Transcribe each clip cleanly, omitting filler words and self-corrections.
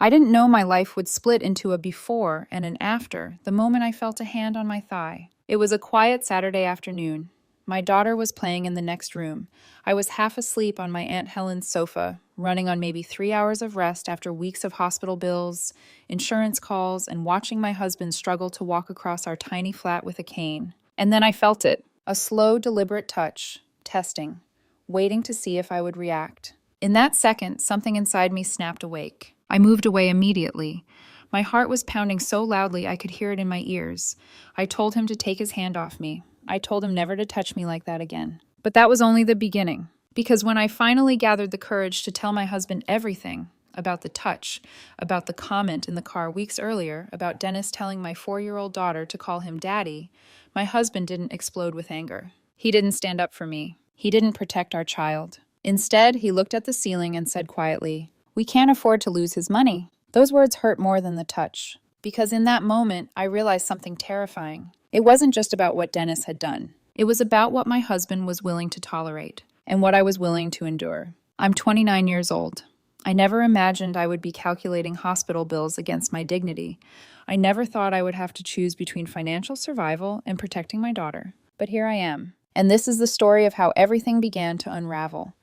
I didn't know my life would split into a before and an after the moment I felt a hand on my thigh. It was a quiet Saturday afternoon. My daughter was playing in the next room. I was half asleep on my Aunt Helen's sofa, running on maybe 3 hours of rest after weeks of hospital bills, insurance calls, and watching my husband struggle to walk across our tiny flat with a cane. And then I felt it, a slow, deliberate touch, testing, waiting to see if I would react. In that second, something inside me snapped awake. I moved away immediately. My heart was pounding so loudly I could hear it in my ears. I told him to take his hand off me. I told him never to touch me like that again. But that was only the beginning, because when I finally gathered the courage to tell my husband everything about the touch, about the comment in the car weeks earlier, about Dennis telling my 4-year-old daughter to call him daddy, my husband didn't explode with anger. He didn't stand up for me. He didn't protect our child. Instead, he looked at the ceiling and said quietly, "We can't afford to lose his money." Those words hurt more than the touch, because in that moment, I realized something terrifying. It wasn't just about what Dennis had done. It was about what my husband was willing to tolerate and what I was willing to endure. I'm 29 years old. I never imagined I would be calculating hospital bills against my dignity. I never thought I would have to choose between financial survival and protecting my daughter. But here I am. And this is the story of how everything began to unravel.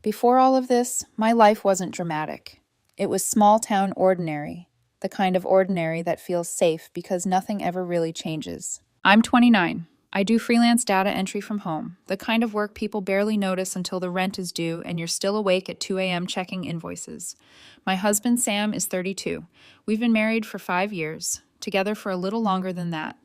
Before all of this, my life wasn't dramatic. It was small-town ordinary, the kind of ordinary that feels safe because nothing ever really changes. I'm 29. I do freelance data entry from home, the kind of work people barely notice until the rent is due and you're still awake at 2 a.m. checking invoices. My husband, Sam, is 32. We've been married for 5 years, together for a little longer than that.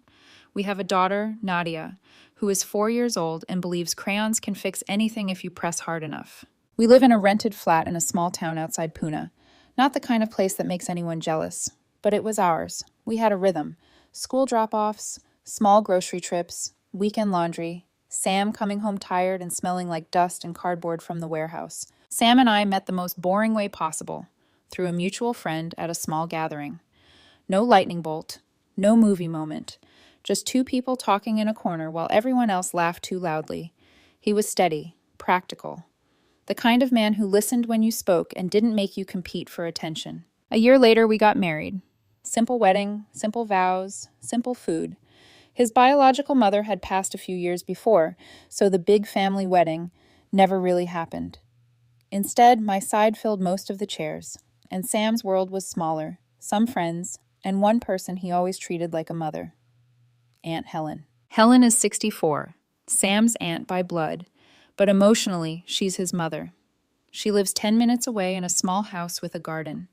We have a daughter, Nadia, who is 4 years old and believes crayons can fix anything if you press hard enough. We live in a rented flat in a small town outside Pune. Not the kind of place that makes anyone jealous, but it was ours. We had a rhythm. School drop-offs, small grocery trips, weekend laundry, Sam coming home tired and smelling like dust and cardboard from the warehouse. Sam and I met the most boring way possible, through a mutual friend at a small gathering. No lightning bolt, no movie moment, just two people talking in a corner while everyone else laughed too loudly. He was steady, practical, the kind of man who listened when you spoke and didn't make you compete for attention. A year later, we got married. Simple wedding, simple vows, simple food. His biological mother had passed a few years before, so the big family wedding never really happened. Instead, my side filled most of the chairs, and Sam's world was smaller, some friends, and one person he always treated like a mother. Aunt Helen. Helen is 64, Sam's aunt by blood, but emotionally, she's his mother. She lives 10 minutes away in a small house with a garden.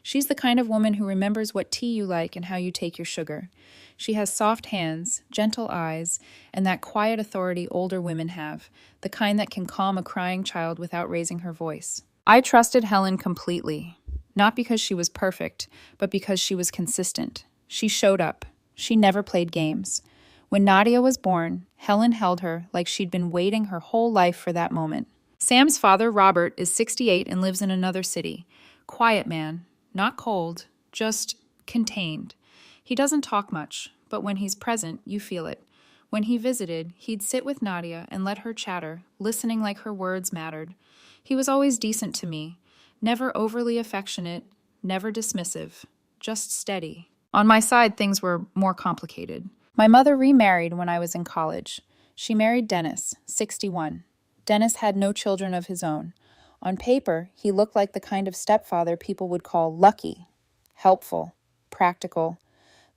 She's the kind of woman who remembers what tea you like and how you take your sugar. She has soft hands, gentle eyes, and that quiet authority older women have, the kind that can calm a crying child without raising her voice. I trusted Helen completely, not because she was perfect, but because she was consistent. She showed up. She never played games. When Nadia was born, Helen held her like she'd been waiting her whole life for that moment. Sam's father, Robert, is 68 and lives in another city. Quiet man. Not cold, just contained. He doesn't talk much, but when he's present, you feel it. When he visited, he'd sit with Nadia and let her chatter, listening like her words mattered. He was always decent to me, never overly affectionate, never dismissive, just steady. On my side, things were more complicated. My mother remarried when I was in college. She married Dennis, 61. Dennis had no children of his own. On paper, he looked like the kind of stepfather people would call lucky, helpful, practical,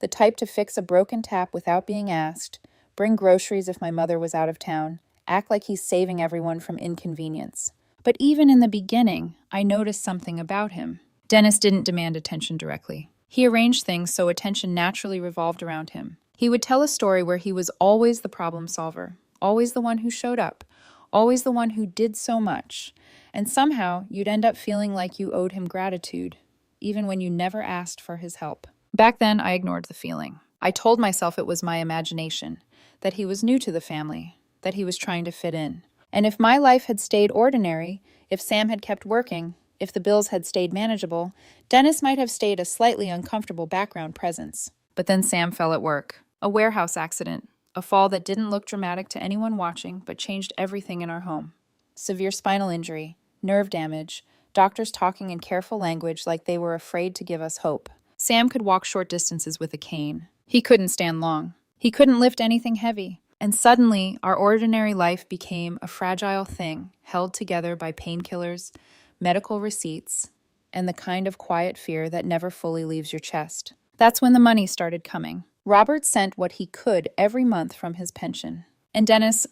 the type to fix a broken tap without being asked, bring groceries if my mother was out of town, act like he's saving everyone from inconvenience. But even in the beginning, I noticed something about him. Dennis didn't demand attention directly. He arranged things so attention naturally revolved around him. He would tell a story where he was always the problem solver, always the one who showed up, always the one who did so much. And somehow, you'd end up feeling like you owed him gratitude, even when you never asked for his help. Back then, I ignored the feeling. I told myself it was my imagination, that he was new to the family, that he was trying to fit in. And if my life had stayed ordinary, if Sam had kept working, if the bills had stayed manageable, Dennis might have stayed a slightly uncomfortable background presence. But then Sam fell at work. A warehouse accident. A fall that didn't look dramatic to anyone watching, but changed everything in our home. Severe spinal injury, nerve damage, doctors talking in careful language like they were afraid to give us hope. Sam could walk short distances with a cane. He couldn't stand long. He couldn't lift anything heavy. And suddenly, our ordinary life became a fragile thing held together by painkillers, medical receipts, and the kind of quiet fear that never fully leaves your chest. That's when the money started coming. Robert sent what he could every month from his pension. And Dennis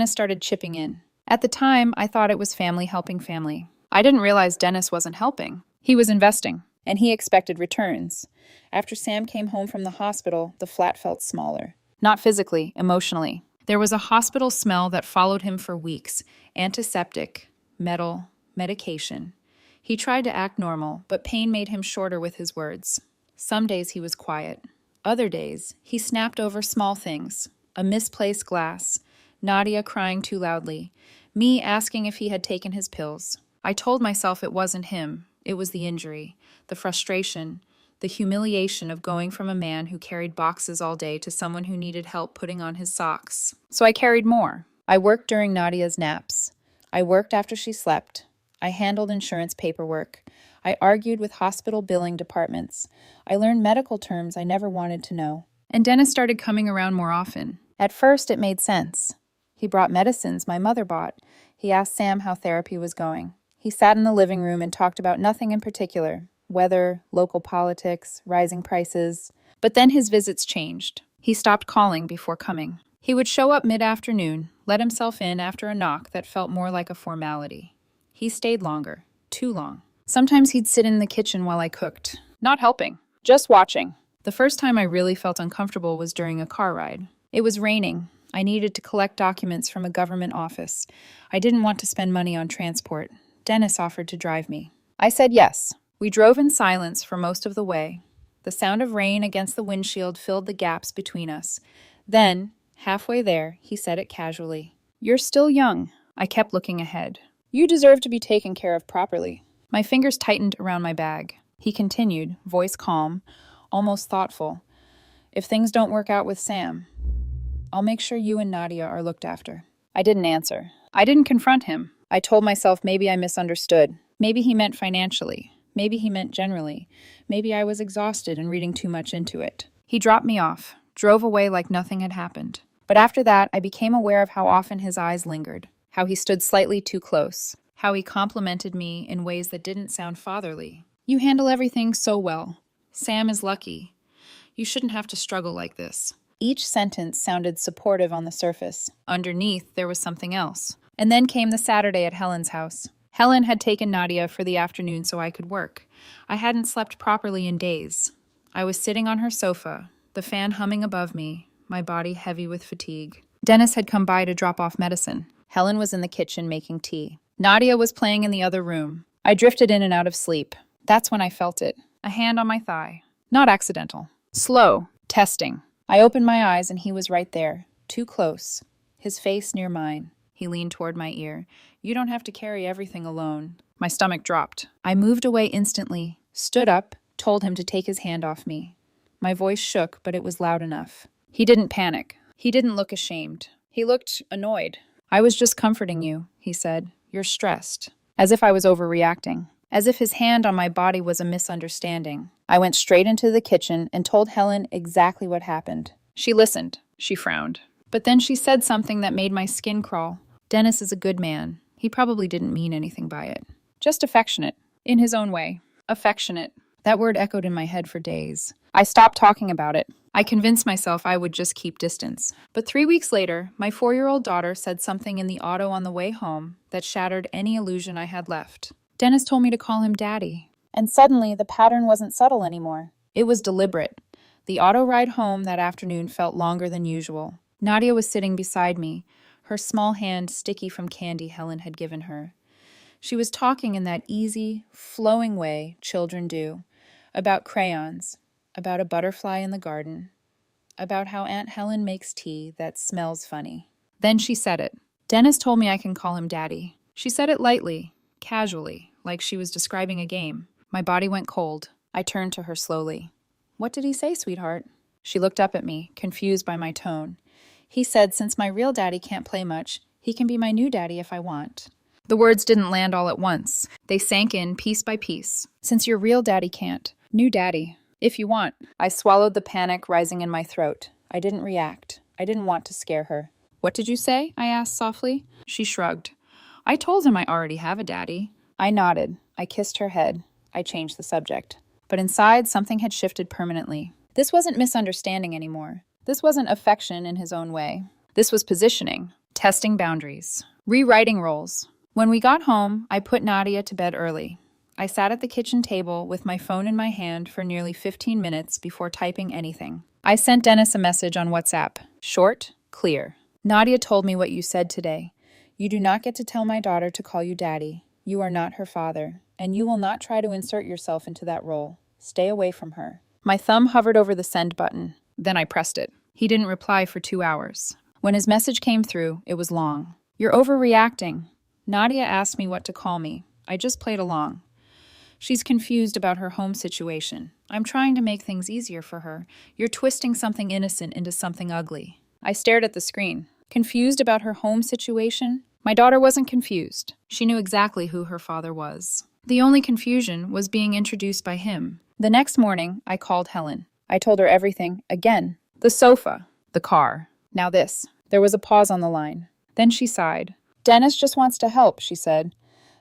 started chipping in. At the time, I thought it was family helping family. I didn't realize Dennis wasn't helping. He was investing, and he expected returns. After Sam came home from the hospital, the flat felt smaller. Not physically, emotionally. There was a hospital smell that followed him for weeks. Antiseptic, metal, medication. He tried to act normal, but pain made him shorter with his words. Some days he was quiet. Other days, he snapped over small things. A misplaced glass, Nadia crying too loudly, me asking if he had taken his pills. I told myself it wasn't him. It was the injury, the frustration, the humiliation of going from a man who carried boxes all day to someone who needed help putting on his socks. So I carried more. I worked during Nadia's naps. I worked after she slept. I handled insurance paperwork. I argued with hospital billing departments. I learned medical terms I never wanted to know. And Dennis started coming around more often. At first, it made sense. He brought medicines my mother bought. He asked Sam how therapy was going. He sat in the living room and talked about nothing in particular. Weather, local politics, rising prices. But then his visits changed. He stopped calling before coming. He would show up mid-afternoon, let himself in after a knock that felt more like a formality. He stayed longer. Too long. Sometimes he'd sit in the kitchen while I cooked. Not helping. Just watching. The first time I really felt uncomfortable was during a car ride. It was raining. I needed to collect documents from a government office. I didn't want to spend money on transport. Dennis offered to drive me. I said yes. We drove in silence for most of the way. The sound of rain against the windshield filled the gaps between us. Then, halfway there, he said it casually. "You're still young." I kept looking ahead. "You deserve to be taken care of properly." My fingers tightened around my bag. He continued, voice calm, almost thoughtful. "If things don't work out with Sam, I'll make sure you and Nadia are looked after." I didn't answer. I didn't confront him. I told myself maybe I misunderstood. Maybe he meant financially. Maybe he meant generally. Maybe I was exhausted and reading too much into it. He dropped me off, drove away like nothing had happened. But after that, I became aware of how often his eyes lingered, how he stood slightly too close, how he complimented me in ways that didn't sound fatherly. "You handle everything so well. Sam is lucky. You shouldn't have to struggle like this." Each sentence sounded supportive on the surface. Underneath, there was something else. And then came the Saturday at Helen's house. Helen had taken Nadia for the afternoon so I could work. I hadn't slept properly in days. I was sitting on her sofa, the fan humming above me, my body heavy with fatigue. Dennis had come by to drop off medicine. Helen was in the kitchen making tea. Nadia was playing in the other room. I drifted in and out of sleep. That's when I felt it. A hand on my thigh. Not accidental. Slow. Testing. I opened my eyes and he was right there. Too close. His face near mine. He leaned toward my ear. "You don't have to carry everything alone." My stomach dropped. I moved away instantly, stood up, told him to take his hand off me. My voice shook, but it was loud enough. He didn't panic. He didn't look ashamed. He looked annoyed. "I was just comforting you," he said. "You're stressed." As if I was overreacting. As if his hand on my body was a misunderstanding. I went straight into the kitchen and told Helen exactly what happened. She listened. She frowned. But then she said something that made my skin crawl. "Dennis is a good man. He probably didn't mean anything by it. Just affectionate. In his own way. Affectionate." That word echoed in my head for days. I stopped talking about it. I convinced myself I would just keep distance. But 3 weeks later, my 4-year-old daughter said something in the auto on the way home that shattered any illusion I had left. Dennis told me to call him Daddy. And suddenly, the pattern wasn't subtle anymore. It was deliberate. The auto ride home that afternoon felt longer than usual. Nadia was sitting beside me, her small hand sticky from candy Helen had given her. She was talking in that easy, flowing way children do, about crayons, about a butterfly in the garden, about how Aunt Helen makes tea that smells funny. Then she said it. "Dennis told me I can call him Daddy." She said it lightly, casually, like she was describing a game. My body went cold. I turned to her slowly. "What did he say, sweetheart?" She looked up at me, confused by my tone. "He said since my real daddy can't play much, he can be my new daddy if I want." The words didn't land all at once. They sank in piece by piece. Since your real daddy can't. New daddy. If you want. I swallowed the panic rising in my throat. I didn't react. I didn't want to scare her. What did you say? I asked softly. She shrugged. I told him I already have a daddy. I nodded. I kissed her head. I changed the subject. But inside, something had shifted permanently. This wasn't misunderstanding anymore. This wasn't affection in his own way. This was positioning, testing boundaries, rewriting roles. When we got home, I put Nadia to bed early. I sat at the kitchen table with my phone in my hand for nearly 15 minutes before typing anything. I sent Dennis a message on WhatsApp. Short, clear. Nadia told me what you said today. You do not get to tell my daughter to call you daddy. You are not her father, and you will not try to insert yourself into that role. Stay away from her. My thumb hovered over the send button. Then I pressed it. He didn't reply for 2 hours. When his message came through, it was long. You're overreacting. Nadia asked me what to call me. I just played along. She's confused about her home situation. I'm trying to make things easier for her. You're twisting something innocent into something ugly. I stared at the screen. Confused about her home situation? My daughter wasn't confused. She knew exactly who her father was. The only confusion was being introduced by him. The next morning, I called Helen. I told her everything, again. The sofa. The car. Now this. There was a pause on the line. Then she sighed. Dennis just wants to help, she said.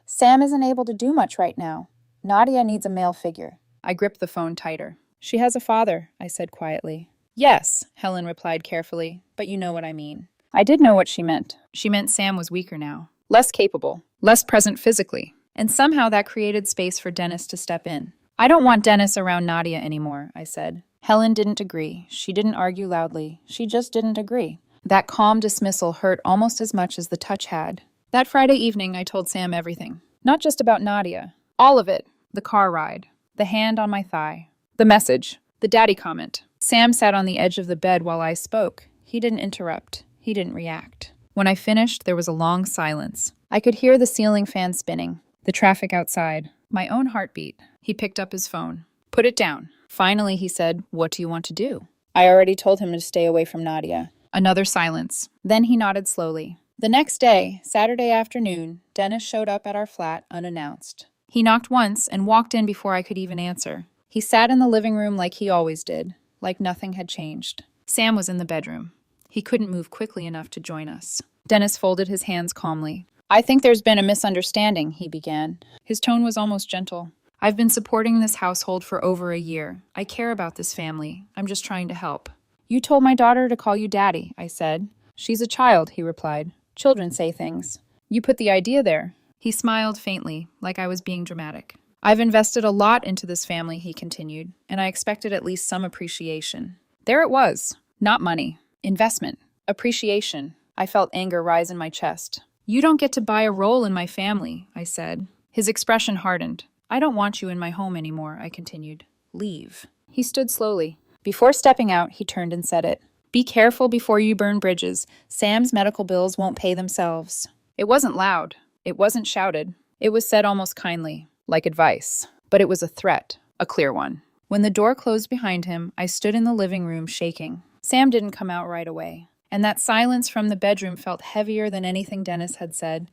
Sam isn't able to do much right now. Nadia needs a male figure. I gripped the phone tighter. She has a father, I said quietly. Yes, Helen replied carefully, but you know what I mean. I did know what she meant. She meant Sam was weaker now. Less capable. Less present physically. And somehow that created space for Dennis to step in. I don't want Dennis around Nadia anymore, I said. Helen didn't agree. She didn't argue loudly. She just didn't agree. That calm dismissal hurt almost as much as the touch had. That Friday evening, I told Sam everything. Not just about Nadia. All of it. The car ride. The hand on my thigh. The message. The daddy comment. Sam sat on the edge of the bed while I spoke. He didn't interrupt. He didn't react. When I finished, there was a long silence. I could hear the ceiling fan spinning. The traffic outside. My own heartbeat. He picked up his phone. Put it down. Finally, he said, What do you want to do? I already told him to stay away from Nadia. Another silence. Then he nodded slowly. The next day, Saturday afternoon, Dennis showed up at our flat unannounced. He knocked once and walked in before I could even answer. He sat in the living room like he always did, like nothing had changed. Sam was in the bedroom. He couldn't move quickly enough to join us. Dennis folded his hands calmly. I think there's been a misunderstanding, he began. His tone was almost gentle. I've been supporting this household for over a year. I care about this family. I'm just trying to help. You told my daughter to call you daddy, I said. She's a child, he replied. Children say things. You put the idea there. He smiled faintly, like I was being dramatic. I've invested a lot into this family, he continued, and I expected at least some appreciation. There it was. Not money. Investment. Appreciation. I felt anger rise in my chest. You don't get to buy a role in my family, I said. His expression hardened. I don't want you in my home anymore, I continued. Leave. He stood slowly. Before stepping out, he turned and said it. Be careful before you burn bridges. Sam's medical bills won't pay themselves. It wasn't loud. It wasn't shouted. It was said almost kindly, like advice. But it was a threat, a clear one. When the door closed behind him, I stood in the living room shaking. Sam didn't come out right away. And that silence from the bedroom felt heavier than anything Dennis had said.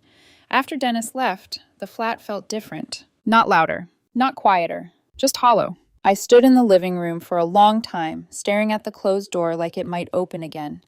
After Dennis left, the flat felt different. Not louder, not quieter, just hollow. I stood in the living room for a long time, staring at the closed door like it might open again.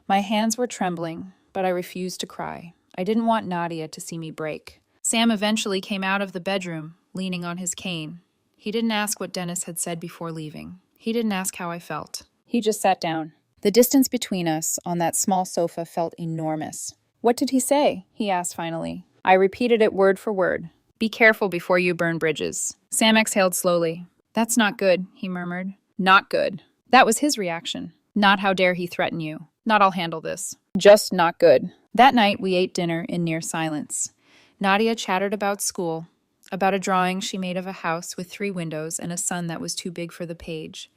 My hands were trembling, but I refused to cry. I didn't want Nadia to see me break. Sam eventually came out of the bedroom, leaning on his cane. He didn't ask what Dennis had said before leaving. He didn't ask how I felt. He just sat down. The distance between us on that small sofa felt enormous. What did he say? He asked finally. I repeated it word for word. Be careful before you burn bridges. Sam exhaled slowly. That's not good, he murmured. Not good. That was his reaction. Not how dare he threaten you. Not I'll handle this. Just not good. That night we ate dinner in near silence. Nadia chattered about school, about a drawing she made of a house with 3 windows and a sun that was too big for the page.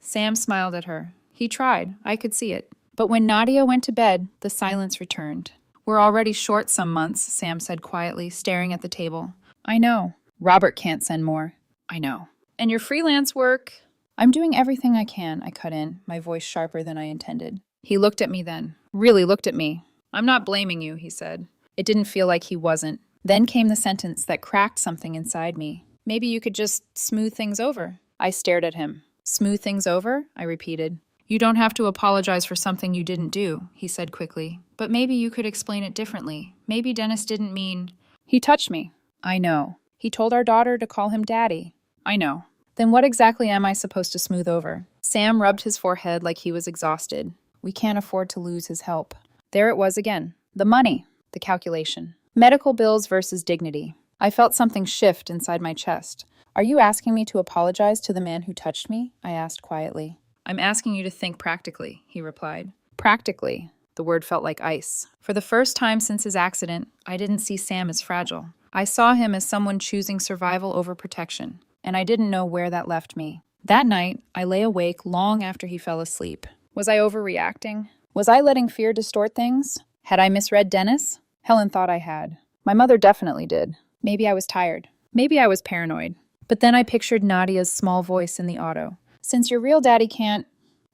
Sam smiled at her. He tried. I could see it. But when Nadia went to bed, the silence returned. We're already short some months, Sam said quietly, staring at the table. I know. Robert can't send more. I know. And your freelance work? I'm doing everything I can, I cut in, my voice sharper than I intended. He looked at me then. Really looked at me. I'm not blaming you, he said. It didn't feel like he wasn't, Then came the sentence that cracked something inside me. Maybe you could just smooth things over. I stared at him. Smooth things over? I repeated. You don't have to apologize for something you didn't do, he said quickly. But maybe you could explain it differently. Maybe Dennis didn't mean... He touched me. I know. He told our daughter to call him Daddy. I know. Then what exactly am I supposed to smooth over? Sam rubbed his forehead like he was exhausted. We can't afford to lose his help. There it was again. The money. The calculation. Medical bills versus dignity. I felt something shift inside my chest. Are you asking me to apologize to the man who touched me? I asked quietly. I'm asking you to think practically, he replied. Practically. The word felt like ice. For the first time since his accident, I didn't see Sam as fragile. I saw him as someone choosing survival over protection, and I didn't know where that left me. That night, I lay awake long after he fell asleep. Was I overreacting? Was I letting fear distort things? Had I misread Dennis? Helen thought I had. My mother definitely did. Maybe I was tired. Maybe I was paranoid. But then I pictured Nadia's small voice in the auto. Since your real daddy can't...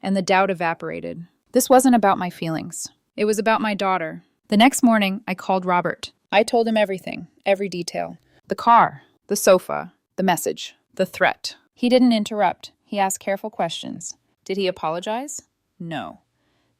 And the doubt evaporated. This wasn't about my feelings. It was about my daughter. The next morning, I called Robert. I told him everything, every detail. The car, the sofa, the message, the threat. He didn't interrupt. He asked careful questions. Did he apologize? No.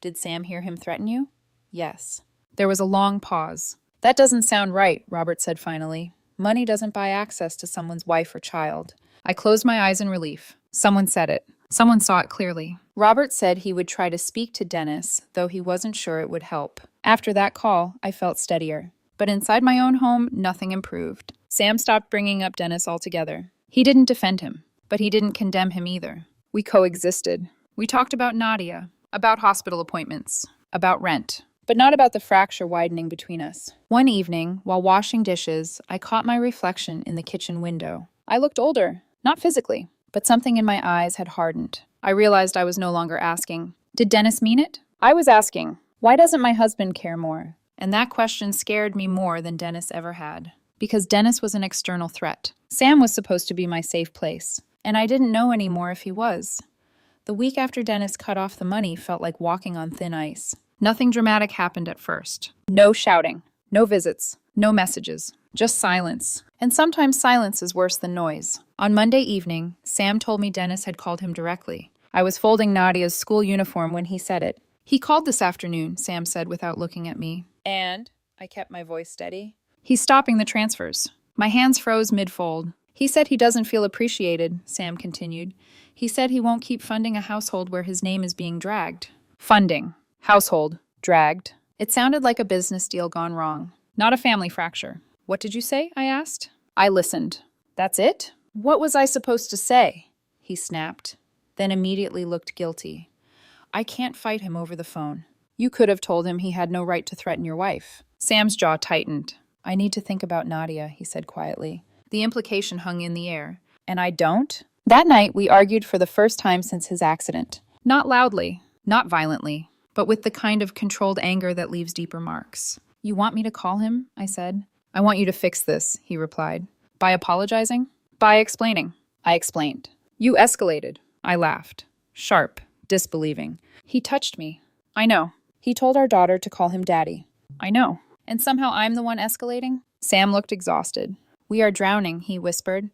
Did Sam hear him threaten you? Yes. There was a long pause. That doesn't sound right, Robert said finally. Money doesn't buy access to someone's wife or child. I closed my eyes in relief. Someone said it. Someone saw it clearly. Robert said he would try to speak to Dennis, though he wasn't sure it would help. After that call, I felt steadier. But inside my own home, nothing improved. Sam stopped bringing up Dennis altogether. He didn't defend him, but he didn't condemn him either. We coexisted. We talked about Nadia, about hospital appointments, about rent, but not about the fracture widening between us. One evening, while washing dishes, I caught my reflection in the kitchen window. I looked older, not physically, but something in my eyes had hardened. I realized I was no longer asking, did Dennis mean it? I was asking, why doesn't my husband care more? And that question scared me more than Dennis ever had. Because Dennis was an external threat. Sam was supposed to be my safe place, and I didn't know anymore if he was. The week after Dennis cut off the money felt like walking on thin ice. Nothing dramatic happened at first. No shouting, no visits, no messages, just silence. And sometimes silence is worse than noise. On Monday evening, Sam told me Dennis had called him directly. I was folding Nadia's school uniform when he said it. He called this afternoon, Sam said without looking at me. And? I kept my voice steady. He's stopping the transfers. My hands froze mid-fold. He said he doesn't feel appreciated, Sam continued. He said he won't keep funding a household where his name is being dragged. Funding. Household. Dragged. It sounded like a business deal gone wrong. Not a family fracture. What did you say? I asked. I listened. That's it? What was I supposed to say? He snapped, then immediately looked guilty. I can't fight him over the phone. You could have told him he had no right to threaten your wife. Sam's jaw tightened. I need to think about Nadia, he said quietly. The implication hung in the air. And I don't? That night, we argued for the first time since his accident. Not loudly, not violently, but with the kind of controlled anger that leaves deeper marks. You want me to call him? I said. I want you to fix this, he replied. By apologizing? By explaining. I explained. You escalated. I laughed. Sharp, disbelieving. He touched me. I know. He told our daughter to call him Daddy. I know. And somehow I'm the one escalating? Sam looked exhausted. We are drowning, he whispered.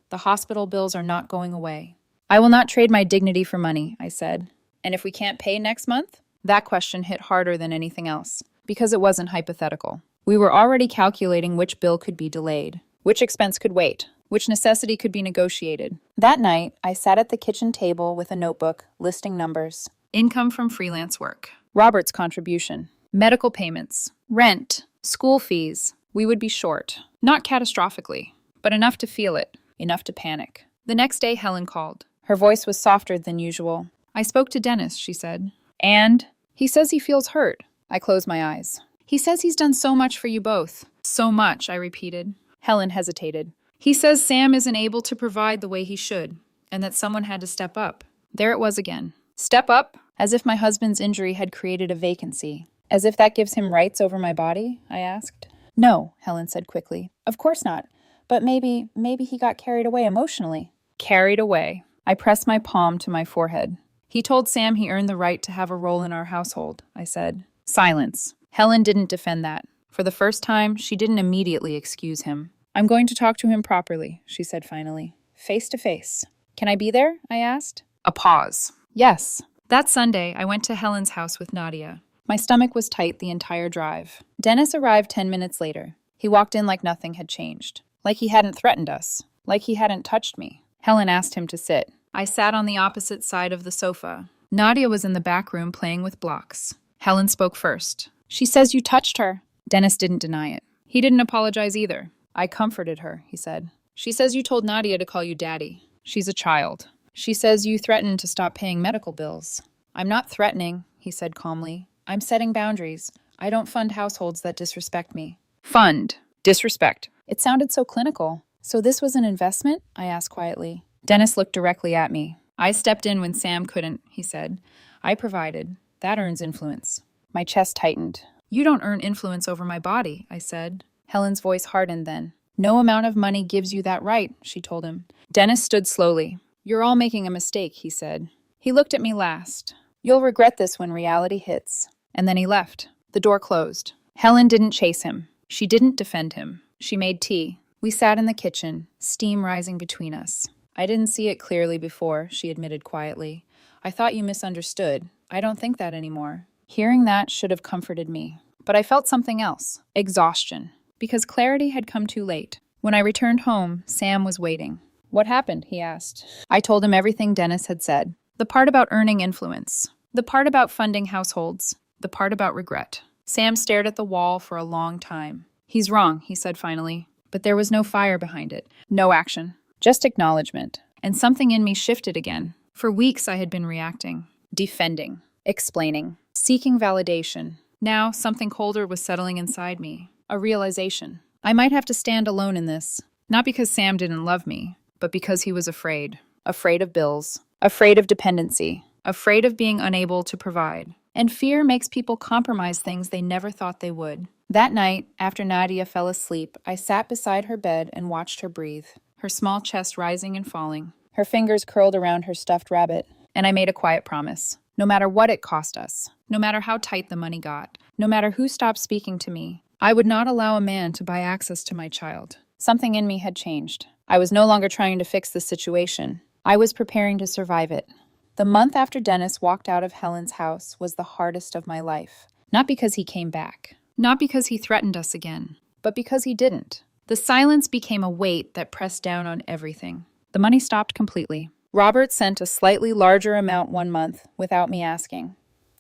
The hospital bills are not going away. I will not trade my dignity for money, I said. And if we can't pay next month? That question hit harder than anything else, because it wasn't hypothetical. We were already calculating which bill could be delayed, which expense could wait, which necessity could be negotiated. That night, I sat at the kitchen table with a notebook, listing numbers. Income from freelance work. Robert's contribution. Medical payments. Rent. School fees. We would be short. Not catastrophically, but enough to feel it. Enough to panic. The next day, Helen called. Her voice was softer than usual. I spoke to Dennis, she said. And? He says he feels hurt. I closed my eyes. He says he's done so much for you both. So much, I repeated. Helen hesitated. He says Sam isn't able to provide the way he should, and that someone had to step up. There it was again. Step up? As if my husband's injury had created a vacancy. As if that gives him rights over my body? I asked. No, Helen said quickly. Of course not. But maybe he got carried away emotionally. Carried away. I pressed my palm to my forehead. He told Sam he earned the right to have a role in our household, I said. Silence. Helen didn't defend that. For the first time, she didn't immediately excuse him. "I'm going to talk to him properly," she said finally. "Face to face." "Can I be there?" I asked. A pause. "Yes." That Sunday, I went to Helen's house with Nadia. My stomach was tight the entire drive. Dennis arrived 10 minutes later. He walked in like nothing had changed. Like he hadn't threatened us. Like he hadn't touched me. Helen asked him to sit. I sat on the opposite side of the sofa. Nadia was in the back room playing with blocks. Helen spoke first. "She says you touched her." Dennis didn't deny it. He didn't apologize either. "I comforted her," he said. "She says you told Nadia to call you daddy. She's a child. She says you threatened to stop paying medical bills." "I'm not threatening," he said calmly. "I'm setting boundaries. I don't fund households that disrespect me." Fund. Disrespect. It sounded so clinical. "So this was an investment?" I asked quietly. Dennis looked directly at me. "I stepped in when Sam couldn't," he said. "I provided. That earns influence." My chest tightened. "You don't earn influence over my body," I said. Helen's voice hardened then. "No amount of money gives you that right," she told him. Dennis stood slowly. "You're all making a mistake," he said. He looked at me last. "You'll regret this when reality hits." And then he left. The door closed. Helen didn't chase him. She didn't defend him. She made tea. We sat in the kitchen, steam rising between us. "I didn't see it clearly before," she admitted quietly. "I thought you misunderstood. I don't think that anymore." Hearing that should have comforted me. But I felt something else. Exhaustion. Because clarity had come too late. When I returned home, Sam was waiting. "What happened?" he asked. I told him everything Dennis had said. The part about earning influence. The part about funding households. The part about regret. Sam stared at the wall for a long time. "He's wrong," he said finally. But there was no fire behind it. No action. Just acknowledgement. And something in me shifted again. For weeks I had been reacting. Defending. Explaining. Seeking validation. Now something colder was settling inside me. A realization. I might have to stand alone in this. Not because Sam didn't love me, but because he was afraid. Afraid of bills. Afraid of dependency. Afraid of being unable to provide. And fear makes people compromise things they never thought they would. That night, after Nadia fell asleep, I sat beside her bed and watched her breathe, her small chest rising and falling, her fingers curled around her stuffed rabbit. And I made a quiet promise. No matter what it cost us, no matter how tight the money got, no matter who stopped speaking to me, I would not allow a man to buy access to my child. Something in me had changed. I was no longer trying to fix the situation. I was preparing to survive it. The month after Dennis walked out of Helen's house was the hardest of my life. Not because he came back. Not because he threatened us again. But because he didn't. The silence became a weight that pressed down on everything. The money stopped completely. Robert sent a slightly larger amount one month without me asking.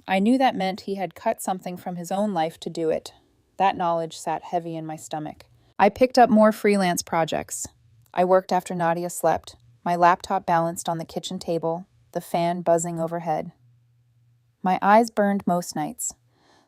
I knew that meant he had cut something from his own life to do it. That knowledge sat heavy in my stomach. I picked up more freelance projects. I worked after Nadia slept, my laptop balanced on the kitchen table, the fan buzzing overhead. My eyes burned most nights.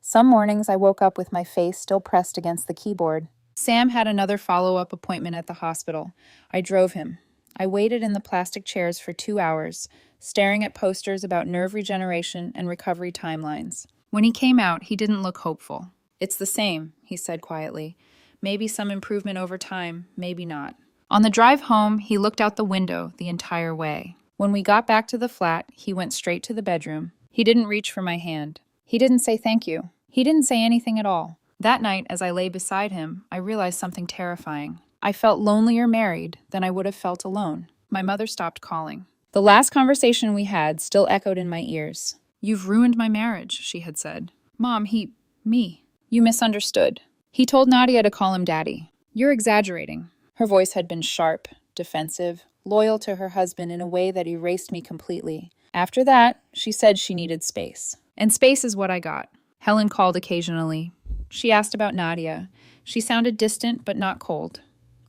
Some mornings I woke up with my face still pressed against the keyboard. Sam had another follow-up appointment at the hospital. I drove him. I waited in the plastic chairs for 2 hours, staring at posters about nerve regeneration and recovery timelines. When he came out, he didn't look hopeful. "It's the same," he said quietly. "Maybe some improvement over time, maybe not." On the drive home, he looked out the window the entire way. When we got back to the flat, he went straight to the bedroom. He didn't reach for my hand. He didn't say thank you. He didn't say anything at all. That night, as I lay beside him, I realized something terrifying. I felt lonelier married than I would have felt alone. My mother stopped calling. The last conversation we had still echoed in my ears. "You've ruined my marriage," she had said. "Mom, me. You misunderstood." He told Nadia to call him Daddy. "You're exaggerating." Her voice had been sharp, defensive, loyal to her husband in a way that erased me completely. After that, she said she needed space. And space is what I got. Helen called occasionally. She asked about Nadia. She sounded distant but not cold.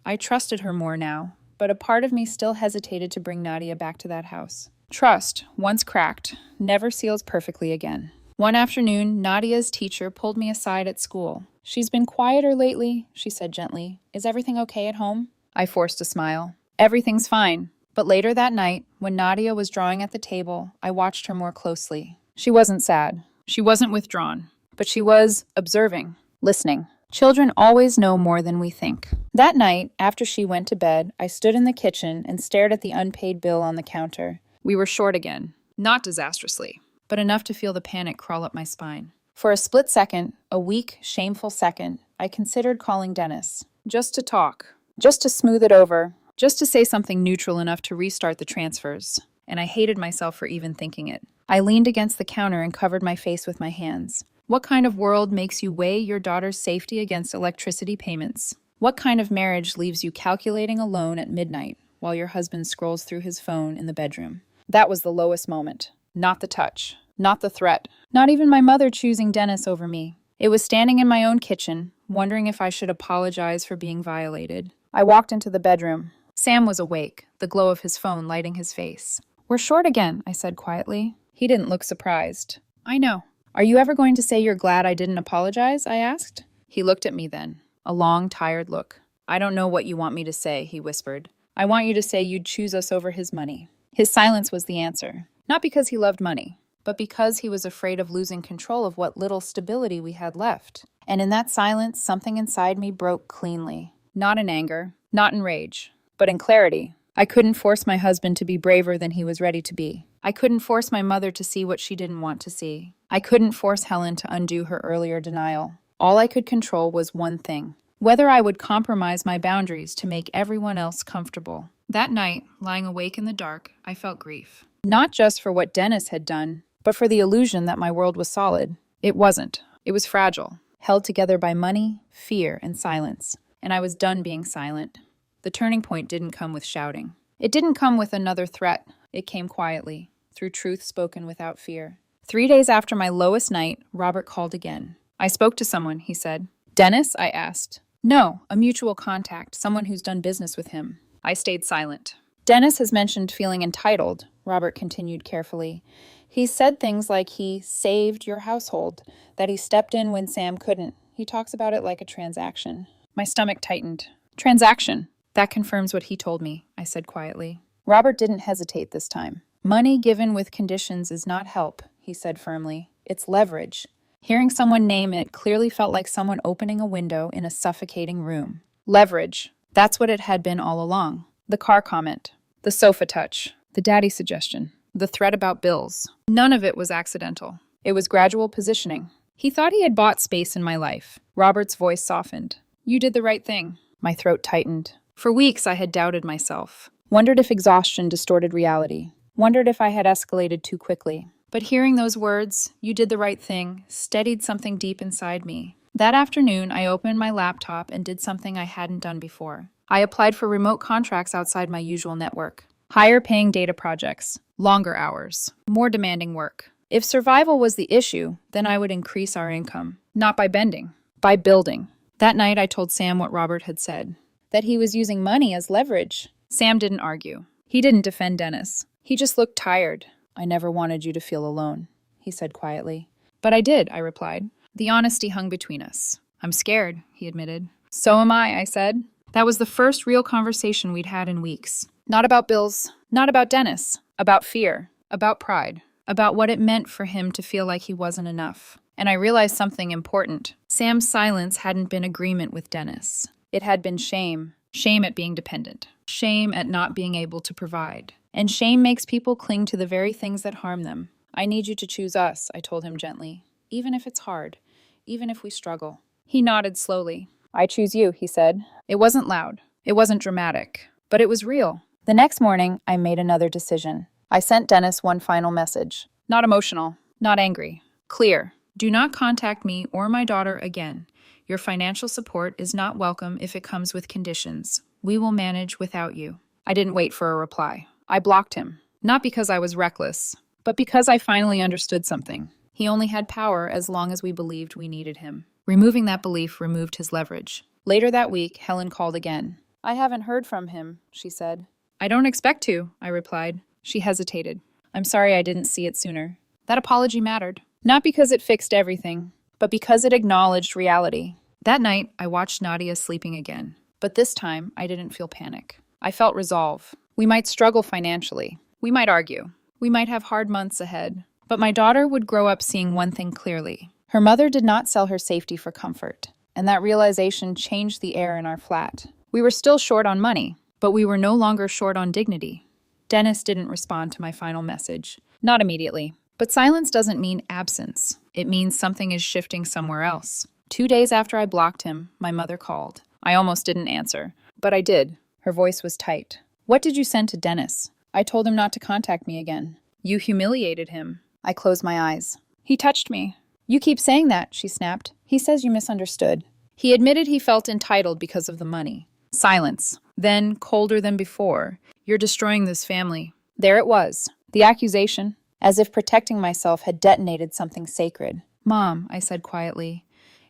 I trusted her more now, but a part of me still hesitated to bring Nadia back to that house. Trust, once cracked, never seals perfectly again. One afternoon, Nadia's teacher pulled me aside at school. "She's been quieter lately," she said gently. "Is everything okay at home?" I forced a smile. "Everything's fine." But later that night, when Nadia was drawing at the table, I watched her more closely. She wasn't sad. She wasn't withdrawn. But she was observing, listening. Children always know more than we think. That night, after she went to bed, I stood in the kitchen and stared at the unpaid bill on the counter. We were short again. Not disastrously, but enough to feel the panic crawl up my spine. For a split second, a weak, shameful second, I considered calling Dennis. Just to talk. Just to smooth it over. Just to say something neutral enough to restart the transfers. And I hated myself for even thinking it. I leaned against the counter and covered my face with my hands. What kind of world makes you weigh your daughter's safety against electricity payments? What kind of marriage leaves you calculating a loan at midnight while your husband scrolls through his phone in the bedroom? That was the lowest moment. Not the touch. Not the threat. Not even my mother choosing Dennis over me. It was standing in my own kitchen, wondering if I should apologize for being violated. I walked into the bedroom. Sam was awake, the glow of his phone lighting his face. "We're short again," I said quietly. He didn't look surprised. "I know." "Are you ever going to say you're glad I didn't apologize?" I asked. He looked at me then, a long, tired look. "I don't know what you want me to say," he whispered. "I want you to say you'd choose us over his money." His silence was the answer. Not because he loved money, but because he was afraid of losing control of what little stability we had left. And in that silence, something inside me broke cleanly. Not in anger, not in rage, but in clarity. I couldn't force my husband to be braver than he was ready to be. I couldn't force my mother to see what she didn't want to see. I couldn't force Helen to undo her earlier denial. All I could control was one thing: whether I would compromise my boundaries to make everyone else comfortable. That night, lying awake in the dark, I felt grief. Not just for what Dennis had done, but for the illusion that my world was solid. It wasn't. It was fragile, held together by money, fear, and silence. And I was done being silent. The turning point didn't come with shouting. It didn't come with another threat. It came quietly, through truth spoken without fear. 3 days after my lowest night, Robert called again. "I spoke to someone," he said. "Dennis?" I asked. "No, a mutual contact, someone who's done business with him." I stayed silent. "Dennis has mentioned feeling entitled," Robert continued carefully. "He said things like he saved your household, that he stepped in when Sam couldn't. He talks about it like a transaction." My stomach tightened. "Transaction. That confirms what he told me," I said quietly. Robert didn't hesitate this time. "Money given with conditions is not help," he said firmly. "It's leverage." Hearing someone name it clearly felt like someone opening a window in a suffocating room. Leverage. That's what it had been all along. The car comment. The sofa touch. The daddy suggestion. The threat about bills. None of it was accidental. It was gradual positioning. He thought he had bought space in my life. Robert's voice softened. "You did the right thing." My throat tightened. For weeks I had doubted myself. Wondered if exhaustion distorted reality. Wondered if I had escalated too quickly. But hearing those words, "you did the right thing," steadied something deep inside me. That afternoon, I opened my laptop and did something I hadn't done before. I applied for remote contracts outside my usual network. Higher paying data projects, longer hours, more demanding work. If survival was the issue, then I would increase our income. Not by bending, by building. That night I told Sam what Robert had said. That he was using money as leverage. Sam didn't argue. He didn't defend Dennis. He just looked tired. "I never wanted you to feel alone," he said quietly. "But I did," I replied. The honesty hung between us. "I'm scared," he admitted. "So am I said. That was the first real conversation we'd had in weeks. Not about bills, not about Dennis, about fear, about pride, about what it meant for him to feel like he wasn't enough. And I realized something important. Sam's silence hadn't been agreement with Dennis. It had been shame. Shame at being dependent. Shame at not being able to provide. And shame makes people cling to the very things that harm them. "I need you to choose us," I told him gently. "Even if it's hard. Even if we struggle." He nodded slowly. "I choose you," he said. It wasn't loud. It wasn't dramatic. But it was real. The next morning, I made another decision. I sent Dennis one final message. Not emotional. Not angry. Clear. "Do not contact me or my daughter again. Your financial support is not welcome if it comes with conditions. We will manage without you." I didn't wait for a reply. I blocked him. Not because I was reckless, but because I finally understood something. He only had power as long as we believed we needed him. Removing that belief removed his leverage. Later that week, Helen called again. "I haven't heard from him," she said. "I don't expect to," I replied. She hesitated. "I'm sorry I didn't see it sooner." That apology mattered. Not because it fixed everything, but because it acknowledged reality. That night, I watched Nadia sleeping again. But this time, I didn't feel panic. I felt resolve. We might struggle financially. We might argue. We might have hard months ahead. But my daughter would grow up seeing one thing clearly. Her mother did not sell her safety for comfort. And that realization changed the air in our flat. We were still short on money, but we were no longer short on dignity. Dennis didn't respond to my final message. Not immediately. But silence doesn't mean absence. It means something is shifting somewhere else. 2 days after I blocked him, my mother called. I almost didn't answer, but I did. Her voice was tight. "What did you send to Dennis?" "I told him not to contact me again." "You humiliated him." I closed my eyes. "He touched me." "You keep saying that," she snapped. "He says you misunderstood." He admitted he felt entitled because of the money. Silence. Then, colder than before, "You're destroying this family." There it was, the accusation, as if protecting myself had detonated something sacred. "Mom," I said quietly,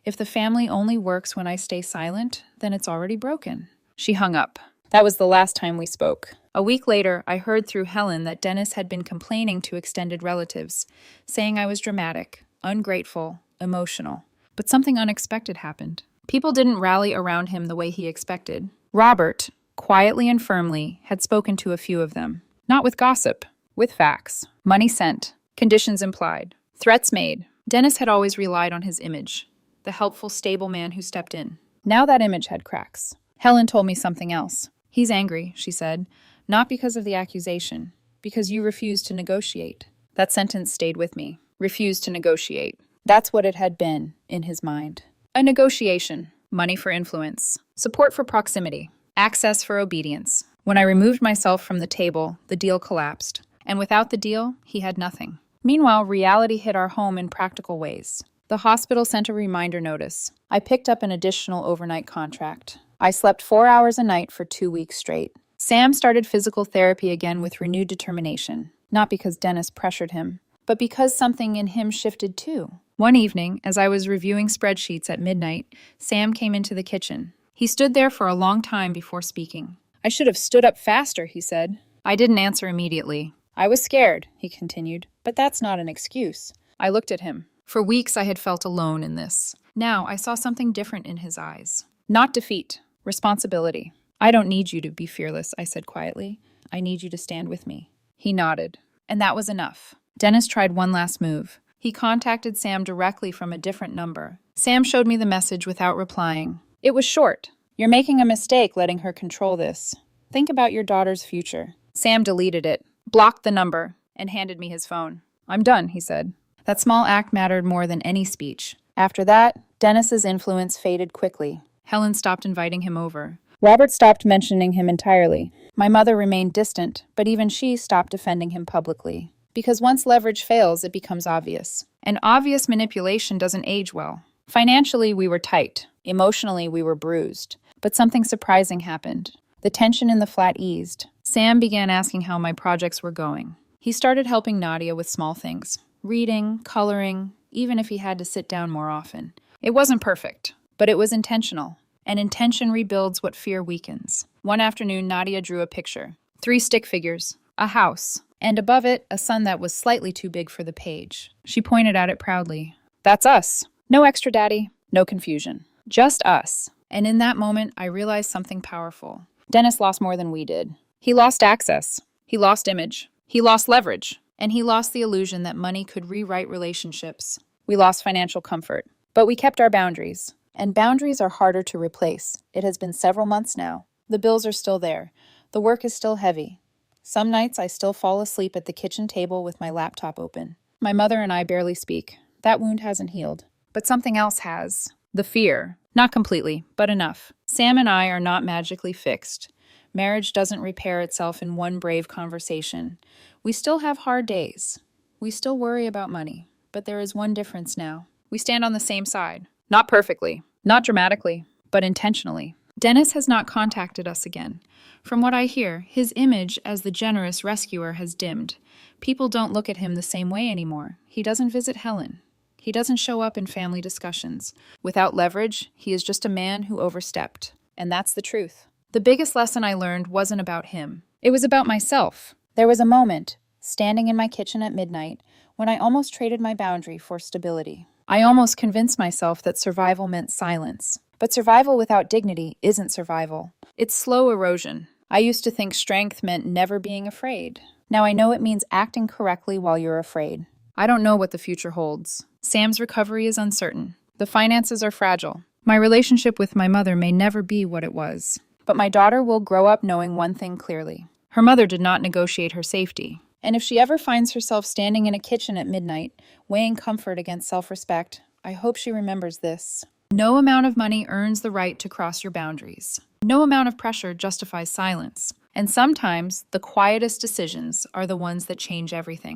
"if the family only works when I stay silent, then it's already broken." She hung up. That was the last time we spoke. A week later, I heard through Helen that Dennis had been complaining to extended relatives, saying I was dramatic, ungrateful, emotional. But something unexpected happened. People didn't rally around him the way he expected. Robert, quietly and firmly, had spoken to a few of them. Not with gossip, with facts. Money sent, conditions implied, threats made. Dennis had always relied on his image, the helpful, stable man who stepped in. Now that image had cracks. Helen told me something else. "He's angry," she said, "not because of the accusation, because you refused to negotiate." That sentence stayed with me. Refused to negotiate. That's what it had been, in his mind. A negotiation. Money for influence. Support for proximity. Access for obedience. When I removed myself from the table, the deal collapsed. And without the deal, he had nothing. Meanwhile, reality hit our home in practical ways. The hospital sent a reminder notice. I picked up an additional overnight contract. I slept 4 hours a night for 2 weeks straight. Sam started physical therapy again with renewed determination. Not because Dennis pressured him, but because something in him shifted too. One evening, as I was reviewing spreadsheets at midnight, Sam came into the kitchen. He stood there for a long time before speaking. "I should have stood up faster," he said. I didn't answer immediately. "I was scared," he continued, "but that's not an excuse." I looked at him. For weeks I had felt alone in this. Now I saw something different in his eyes. Not defeat, responsibility. "I don't need you to be fearless," I said quietly. "I need you to stand with me." He nodded. And that was enough. Dennis tried one last move. He contacted Sam directly from a different number. Sam showed me the message without replying. It was short. "You're making a mistake letting her control this. Think about your daughter's future." Sam deleted it, blocked the number, and handed me his phone. "I'm done," he said. That small act mattered more than any speech. After that, Dennis's influence faded quickly. Helen stopped inviting him over. Robert stopped mentioning him entirely. My mother remained distant, but even she stopped defending him publicly. Because once leverage fails, it becomes obvious. And obvious manipulation doesn't age well. Financially, we were tight. Emotionally, we were bruised. But something surprising happened. The tension in the flat eased. Sam began asking how my projects were going. He started helping Nadia with small things. Reading, coloring, even if he had to sit down more often. It wasn't perfect, but it was intentional. And intention rebuilds what fear weakens. One afternoon, Nadia drew a picture. 3 stick figures, a house, and above it, a sun that was slightly too big for the page. She pointed at it proudly. "That's us. No extra daddy, no confusion. Just us." And in that moment, I realized something powerful. Dennis lost more than we did. He lost access. He lost image. He lost leverage. And he lost the illusion that money could rewrite relationships. We lost financial comfort. But we kept our boundaries. And boundaries are harder to replace. It has been several months now. The bills are still there. The work is still heavy. Some nights I still fall asleep at the kitchen table with my laptop open. My mother and I barely speak. That wound hasn't healed. But something else has. The fear. Not completely, but enough. Sam and I are not magically fixed. Marriage doesn't repair itself in one brave conversation. We still have hard days. We still worry about money. But there is one difference now. We stand on the same side. Not perfectly, not dramatically, but intentionally. Dennis has not contacted us again. From what I hear, his image as the generous rescuer has dimmed. People don't look at him the same way anymore. He doesn't visit Helen. He doesn't show up in family discussions. Without leverage, he is just a man who overstepped. And that's the truth. The biggest lesson I learned wasn't about him. It was about myself. There was a moment, standing in my kitchen at midnight, when I almost traded my boundary for stability. I almost convinced myself that survival meant silence. But survival without dignity isn't survival. It's slow erosion. I used to think strength meant never being afraid. Now I know it means acting correctly while you're afraid. I don't know what the future holds. Sam's recovery is uncertain. The finances are fragile. My relationship with my mother may never be what it was. But my daughter will grow up knowing one thing clearly. Her mother did not negotiate her safety. And if she ever finds herself standing in a kitchen at midnight, weighing comfort against self-respect, I hope she remembers this. No amount of money earns the right to cross your boundaries. No amount of pressure justifies silence. And sometimes the quietest decisions are the ones that change everything.